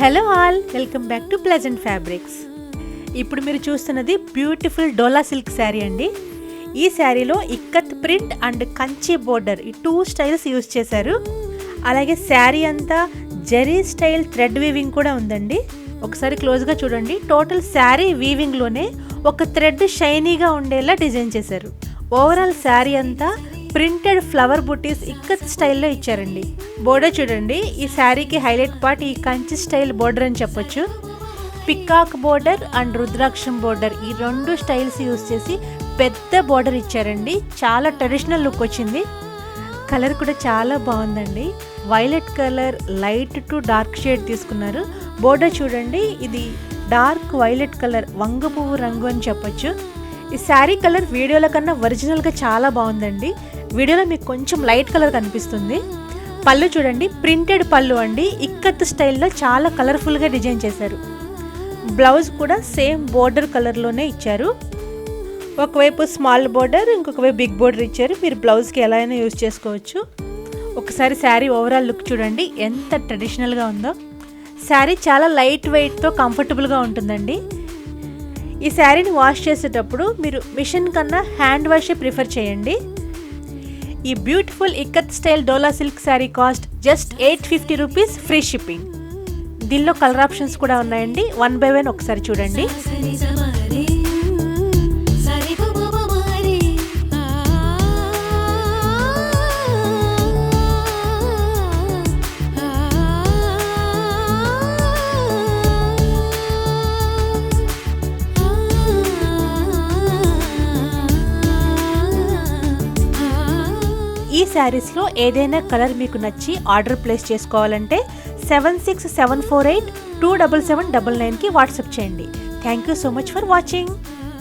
Hello all, welcome back to pleasant fabrics. ఇప్పుడు మీరు చూస్తున్నది బ్యూటిఫుల్ డోలా సిల్క్ శారీ అండి. ఈ శారీలో ikat print and Kanchi border ఈ 2 స్టైల్స్ యూజ్ చేశారు. అలాగే శారీ అంతా జరీ స్టైల్ థ్రెడ్ వీవింగ్ కూడా ఉందండి. ఒకసారి క్లోజ్గా చూడండి. టోటల్ శారీ వీవింగ్లోనే ఒక థ్రెడ్ షైనీగా ఉండేలా డిజైన్ చేశారు. ఓవరాల్ శారీ అంతా ప్రింటెడ్ ఫ్లవర్ బుటీస్ ఇక్కత్ స్టైల్లో ఇచ్చారండి. బోర్డర్ చూడండి. ఈ శారీకి హైలైట్ పార్ట్ ఈ కంచి స్టైల్ బోర్డర్ అని చెప్పొచ్చు. పికాక్ బోర్డర్ అండ్ రుద్రాక్షం బోర్డర్ ఈ 2 స్టైల్స్ యూజ్ చేసి పెద్ద బోర్డర్ ఇచ్చారండి. చాలా ట్రెడిషనల్ లుక్ వచ్చింది. కలర్ కూడా చాలా బాగుందండి. Violet colour light to dark shade తీసుకున్నారు. బోర్డర్ చూడండి, ఇది డార్క్ వైలెట్ కలర్ వంగ పువ్వు రంగు అని చెప్పొచ్చు. ఈ శారీ కలర్ వీడియోల కన్నా ఒరిజినల్గా చాలా బాగుందండి. వీడియోలో మీకు కొంచెం లైట్ కలర్ కనిపిస్తుంది. పళ్ళు చూడండి, ప్రింటెడ్ పళ్ళు అండి. ఇక్కత్ స్టైల్లో చాలా కలర్ఫుల్గా డిజైన్ చేశారు. బ్లౌజ్ కూడా సేమ్ బోర్డర్ కలర్లోనే ఇచ్చారు. ఒకవైపు స్మాల్ బోర్డర్, ఇంకొక వైపు బిగ్ బోర్డర్ ఇచ్చారు. మీరు బ్లౌజ్కి ఎలా అయినా యూజ్ చేసుకోవచ్చు. ఒకసారి శారీ ఓవరాల్ లుక్ చూడండి, ఎంత ట్రెడిషనల్గా ఉందో. శారీ చాలా లైట్ వెయిట్తో కంఫర్టబుల్గా ఉంటుందండి. ఈ శారీని వాష్ చేసేటప్పుడు మీరు మిషన్ కన్నా హ్యాండ్ వాషే ప్రిఫర్ చేయండి. ఈ beautiful ikat style dola silk sari cost just 850 rupees, free shipping. దీనిలో కలర్ ఆప్షన్స్ కూడా ఉన్నాయండి. 1 by 1 ఒకసారి చూడండి. ఈ శారీస్లో ఏదైనా కలర్ మీకు నచ్చి ఆర్డర్ ప్లేస్ చేసుకోవాలంటే 7674827799కి వాట్సాప్ చేయండి. Thank you so much for watching.